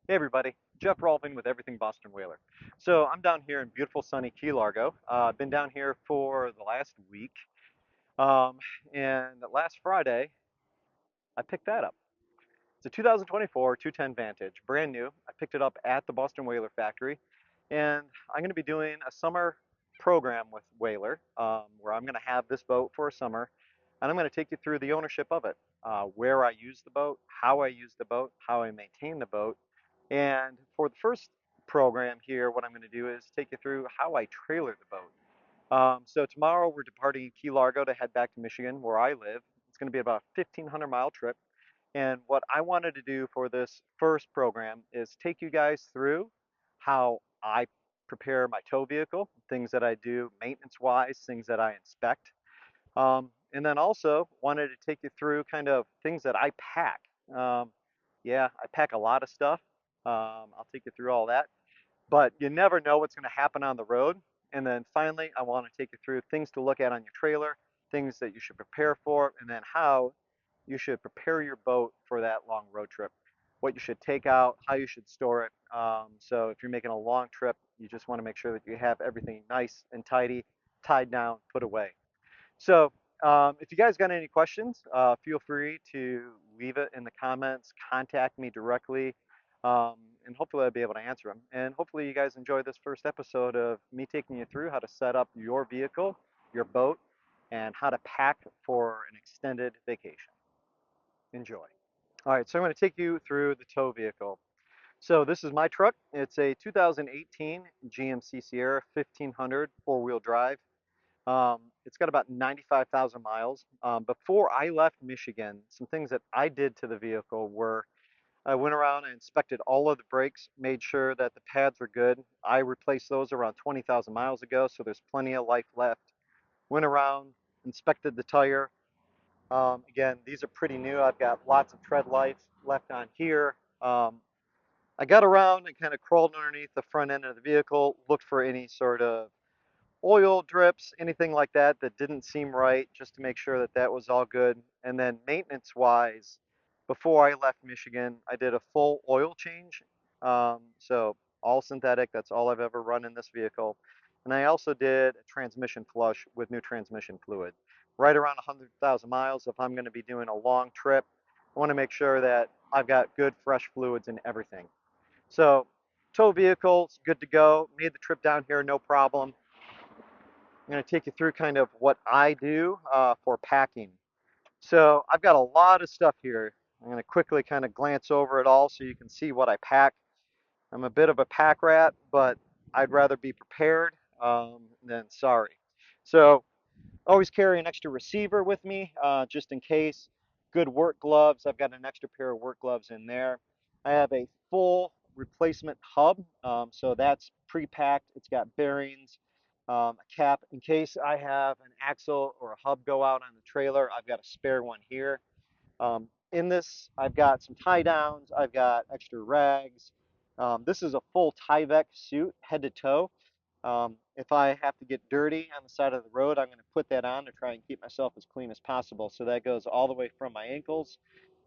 Hey everybody, Jeff Rolvin with Everything Boston Whaler. So I'm down here in beautiful sunny Key Largo. I've been down here for the last week, um, and last Friday I picked that up. It's a 2024 210 Vantage, brand new. I picked it up at the Boston Whaler factory, and I'm going to be doing a summer program with Whaler, where I'm going to have this boat for a summer, and I'm going to take you through the ownership of it, where I use the boat, how I use the boat, how I maintain the boat, and for the first program here, what I'm going to do is take you through how I trailer the boat. So tomorrow we're departing Key Largo to head back to Michigan, where I live. It's going to be about a 1,500-mile trip. And what I wanted to do for this first program is take you guys through how I prepare my tow vehicle, things that I do maintenance-wise, things that I inspect. And then also wanted to take you through kind of things that I pack. Yeah, I pack a lot of stuff. I'll take you through all that, but you never know what's going to happen on the road. And then finally, I want to take you through things to look at on your trailer, things that you should prepare for, and then how you should prepare your boat for that long road trip. What you should take out, how you should store it. So if you're making a long trip, you just want to make sure that you have everything nice and tidy, tied down, put away. So if you guys got any questions, feel free to leave it in the comments, contact me directly, um, and hopefully I'll be able to answer them. And hopefully you guys enjoy this first episode of me taking you through how to set up your vehicle, your boat, and how to pack for an extended vacation. Enjoy. All right, so I'm going to take you through the tow vehicle. So this is my truck. It's a 2018 GMC Sierra 1500 four-wheel drive. It's got about 95,000 miles. Before I left Michigan, some things that I did to the vehicle were I went around and inspected all of the brakes, made sure that the pads were good. I replaced those around 20,000 miles ago, so there's plenty of life left. Went around, inspected the tire. Again, these are pretty new. I've got lots of tread life left on here. I got around and kind of crawled underneath the front end of the vehicle, looked for any sort of oil drips, anything like that that didn't seem right, just to make sure that that was all good. And then maintenance wise, before I left Michigan, I did a full oil change. So all synthetic, that's all I've ever run in this vehicle. And I also did a transmission flush with new transmission fluid. Right around 100,000 miles, if I'm going to be doing a long trip, I want to make sure that I've got good fresh fluids in everything. So tow vehicle's good to go. Made the trip down here, no problem. I'm going to take you through kind of what I do for packing. So I've got a lot of stuff here. I'm going to quickly kind of glance over it all so you can see what I pack. I'm a bit of a pack rat, but I'd rather be prepared than sorry. So always carry an extra receiver with me just in case. Good work gloves. I've got an extra pair of work gloves in there. I have a full replacement hub, so that's pre-packed. It's got bearings, a cap. In case I have an axle or a hub go out on the trailer, I've got a spare one here. In this, I've got some tie downs. I've got extra rags. This is a full Tyvek suit, head to toe. If I have to get dirty on the side of the road, I'm going to put that on to try and keep myself as clean as possible. So that goes all the way from my ankles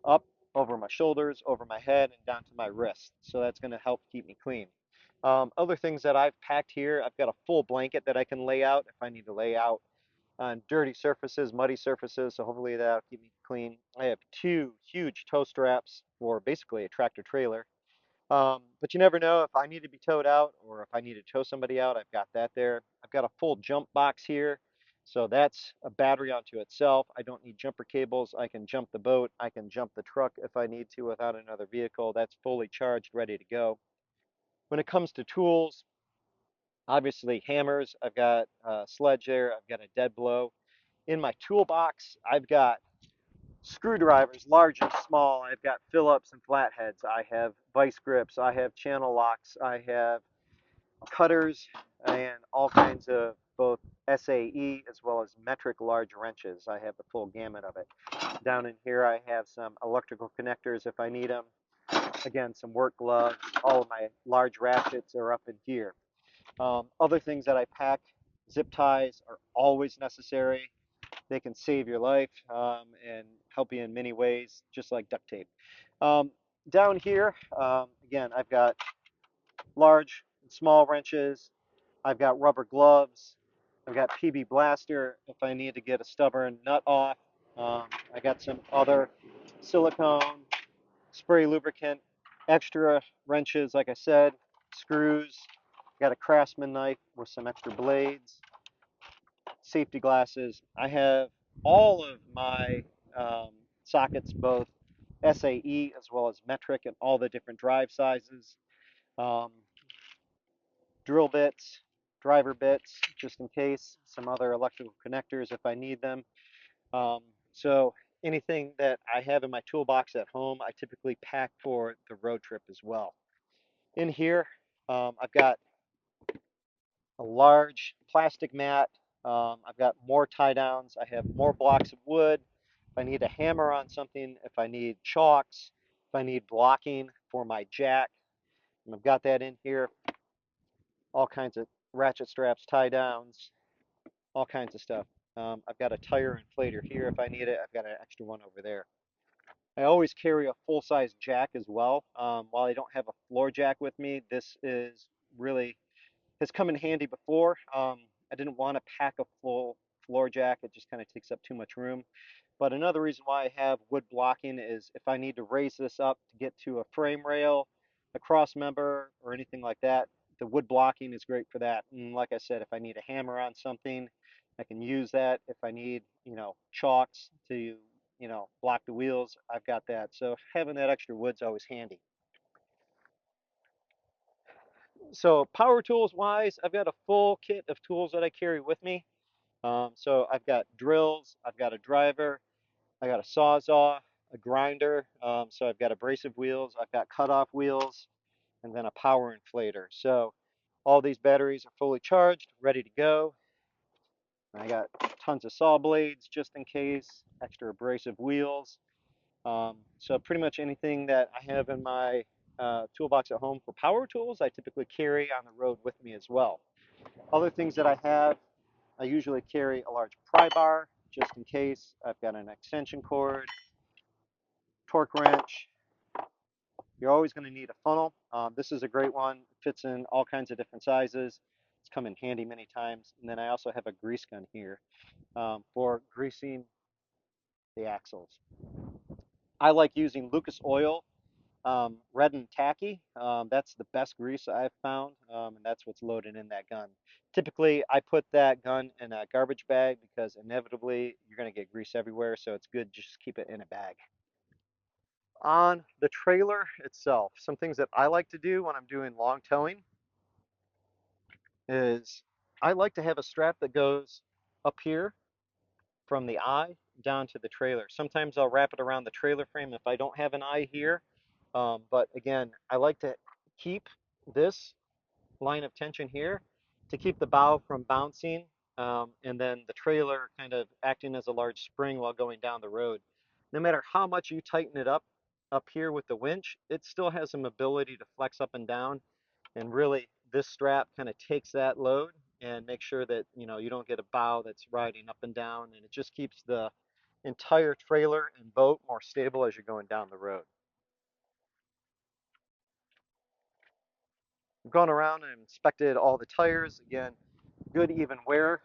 up over my shoulders, over my head, and down to my wrist. So that's going to help keep me clean. Other things that I've packed here, I've got a full blanket that I can lay out if I need to lay out on dirty surfaces, muddy surfaces. So hopefully that'll keep me clean. I have two huge tow straps for basically a tractor trailer. But you never know if I need to be towed out or if I need to tow somebody out, I've got that there. I've got a full jump box here. So that's a battery onto itself. I don't need jumper cables. I can jump the boat. I can jump the truck if I need to without another vehicle. That's fully charged, ready to go. When it comes to tools, obviously hammers. I've got a sledge there. I've got a dead blow. In my toolbox, I've got screwdrivers, large and small. I've got Phillips and flatheads. I have vice grips. I have channel locks. I have cutters and all kinds of both SAE as well as metric large wrenches. I have the full gamut of it. Down in here, I have some electrical connectors if I need them. Again, some work gloves. All of my large ratchets are up in here. Other things that I pack, zip ties are always necessary. They can save your life and help you in many ways, just like duct tape. Um, Down here, again, I've got large and small wrenches. I've got rubber gloves. I've got PB Blaster if I need to get a stubborn nut off. I got some other silicone, spray lubricant, extra wrenches, like I said, screws. Got a Craftsman knife with some extra blades, safety glasses. I have all of my um, sockets, both SAE as well as metric, and all the different drive sizes. Um, Drill bits, driver bits, just in case, some other electrical connectors if I need them. Um, so anything that I have in my toolbox at home, I typically pack for the road trip as well. In here, I've got a large plastic mat. I've got more tie downs. I have more blocks of wood. If I need a hammer on something, if I need chalks, if I need blocking for my jack, and I've got that in here. All kinds of ratchet straps, tie downs, all kinds of stuff. I've got a tire inflator here if I need it. I've got an extra one over there. I always carry a full-size jack as well. While I don't have a floor jack with me, this is really has come in handy before. I didn't want to pack a full floor jack. It just kind of takes up too much room. But another reason why I have wood blocking is if I need to raise this up to get to a frame rail, a cross member, or anything like that, the wood blocking is great for that. And like I said, if I need a hammer on something, I can use that. If I need, chalks to, block the wheels, I've got that. So having that extra wood's always handy. So power tools wise, I've got a full kit of tools that I carry with me. So I've got drills, I've got a driver, I got a sawzall, a grinder. So I've got abrasive wheels, I've got cutoff wheels, and then a power inflator. So all these batteries are fully charged, ready to go. I got tons of saw blades just in case, extra abrasive wheels. So pretty much anything that I have in my toolbox at home for power tools, I typically carry on the road with me as well. Other things that I have, I usually carry a large pry bar just in case. I've got an extension cord, torque wrench. You're always going to need a funnel. This is a great one. It fits in all kinds of different sizes. It's come in handy many times. And then I also have a grease gun here for greasing the axles. I like using Lucas Oil red and tacky. That's the best grease I've found, and that's what's loaded in that gun. Typically, I put that gun in a garbage bag because inevitably you're going to get grease everywhere, so it's good just keep it in a bag. On the trailer itself, some things that I like to do when I'm doing long towing is I like to have a strap that goes up here from the eye down to the trailer. Sometimes I'll wrap it around the trailer frame if I don't have an eye here. But again, I like to keep this line of tension here to keep the bow from bouncing, and then the trailer kind of acting as a large spring while going down the road. No matter how much you tighten it up here with the winch, it still has some ability to flex up and down. And really, this strap kind of takes that load and makes sure that you don't get a bow that's riding up and down, and it just keeps the entire trailer and boat more stable as you're going down the road. I've gone around and inspected all the tires. Again, good even wear.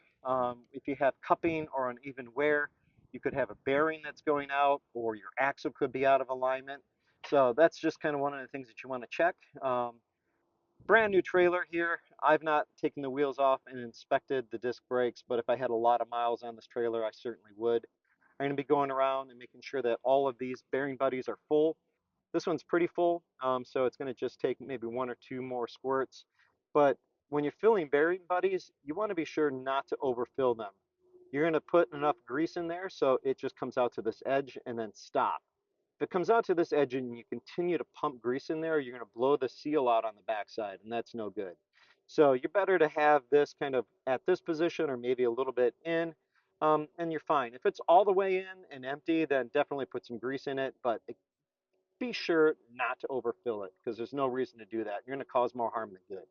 If you have cupping or uneven wear, you could have a bearing that's going out, or your axle could be out of alignment. So that's just kind of one of the things that you want to check. Brand new trailer here. I've not taken the wheels off and inspected the disc brakes, but if I had a lot of miles on this trailer, I certainly would. I'm going to be going around and making sure that all of these bearing buddies are full. This one's pretty full, so it's going to just take maybe one or two more squirts. But when you're filling bearing buddies, you want to be sure not to overfill them. You're going to put enough grease in there so it just comes out to this edge and then stop. If it comes out to this edge and you continue to pump grease in there, you're going to blow the seal out on the backside, and that's no good. So you're better to have this kind of at this position or maybe a little bit in, and you're fine. If it's all the way in and empty, then definitely put some grease in it, but be sure not to overfill it because there's no reason to do that. You're going to cause more harm than good.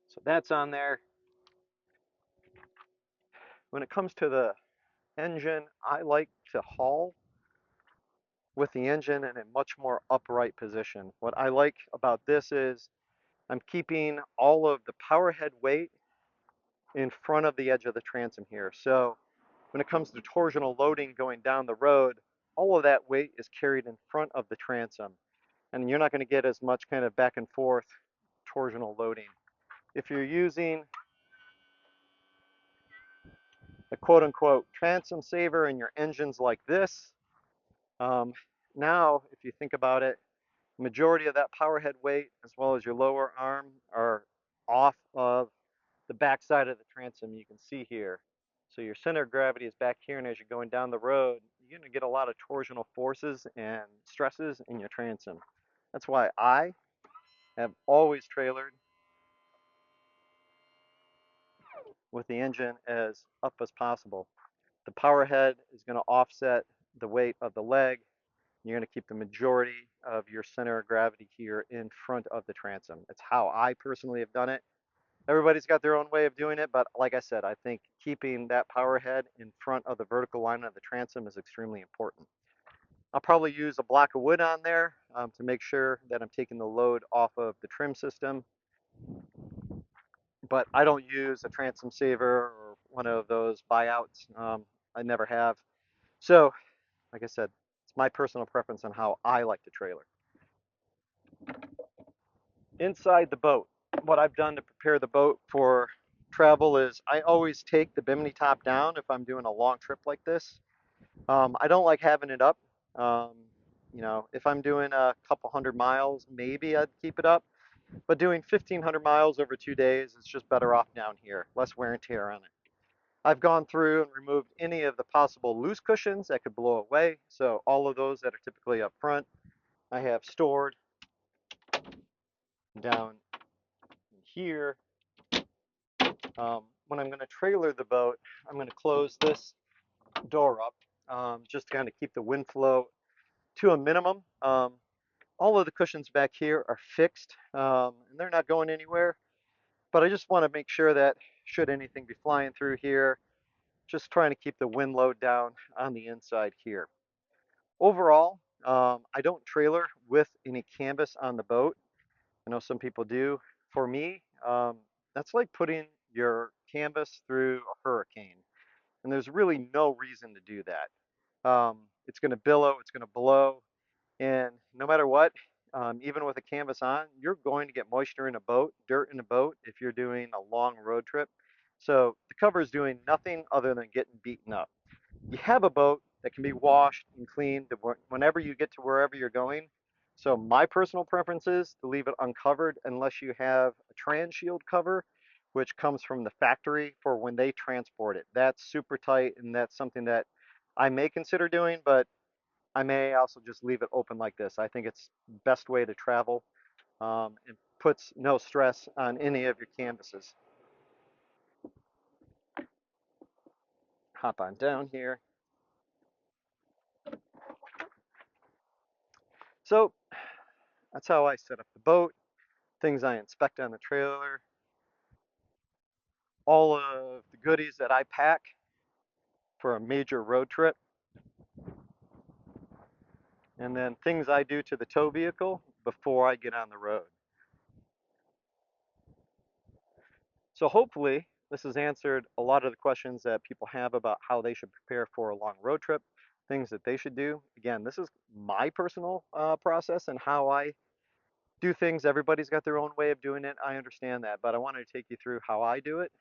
So that's on there. When it comes to the engine, I like to haul with the engine in a much more upright position. What I like about this is I'm keeping all of the power head weight in front of the edge of the transom here. So when it comes to torsional loading going down the road, all of that weight is carried in front of the transom. And you're not going to get as much kind of back and forth torsional loading. If you're using a quote unquote transom saver in your engines like this, um, now if you think about it, majority of that power head weight as well as your lower arm are off of the back side of the transom you can see here. So your center of gravity is back here, and as you're going down the road, you're going to get a lot of torsional forces and stresses in your transom. That's why I have always trailered with the engine as up as possible. The power head is going to offset the weight of the leg. You're going to keep the majority of your center of gravity here in front of the transom. It's how I personally have done it. Everybody's got their own way of doing it, but like I said, I think keeping that power head in front of the vertical line of the transom is extremely important. I'll probably use a block of wood on there to make sure that I'm taking the load off of the trim system, but I don't use a transom saver or one of those buyouts. I never have. So, like I said, it's my personal preference on how I like to trailer. Inside the boat, what I've done to prepare the boat for travel is I always take the bimini top down if I'm doing a long trip like this. I don't like having it up. Um, if I'm doing a couple 100 miles, maybe I'd keep it up. But doing 1,500 miles over 2 days, it's just better off down here, less wear and tear on it. I've gone through and removed any of the possible loose cushions that could blow away. So all of those that are typically up front, I have stored down here. When I'm going to trailer the boat, I'm going to close this door up just to kind of keep the wind flow to a minimum. All of the cushions back here are fixed and they're not going anywhere, but I just want to make sure that should anything be flying through here, just trying to keep the wind load down on the inside here. Overall, I don't trailer with any canvas on the boat. I know some people do. For me, that's like putting your canvas through a hurricane. And there's really no reason to do that. It's going to billow, it's going to blow, and no matter what, even with a canvas on, you're going to get moisture in a boat, dirt in a boat if you're doing a long road trip. So the cover is doing nothing other than getting beaten up. You have a boat that can be washed and cleaned whenever you get to wherever you're going. So my personal preference is to leave it uncovered unless you have a trans shield cover, which comes from the factory for when they transport it. That's super tight, and that's something that I may consider doing, but I may also just leave it open like this. I think it's the best way to travel and puts no stress on any of your canvases. Hop on down here. So that's how I set up the boat, things I inspect on the trailer, all of the goodies that I pack for a major road trip, and then things I do to the tow vehicle before I get on the road. So hopefully this has answered a lot of the questions that people have about how they should prepare for a long road trip, things that they should do. Again, this is my personal process and how I do things. Everybody's got their own way of doing it. I understand that, but I wanted to take you through how I do it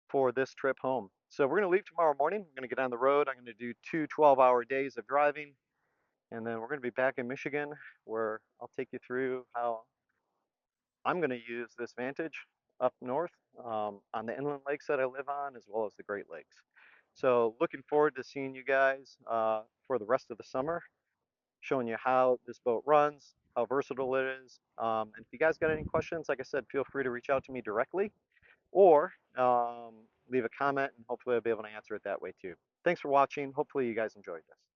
for this trip home. So we're going to leave tomorrow morning. We're going to get on the road. I'm going to do two 12-hour days of driving, and then we're going to be back in Michigan where I'll take you through how I'm going to use this Vantage up north on the inland lakes that I live on, as well as the Great Lakes. So looking forward to seeing you guys for the rest of the summer, showing you how this boat runs, how versatile it is. And if you guys got any questions, like I said, feel free to reach out to me directly or leave a comment, and hopefully I'll be able to answer it that way too. Thanks for watching. Hopefully you guys enjoyed this.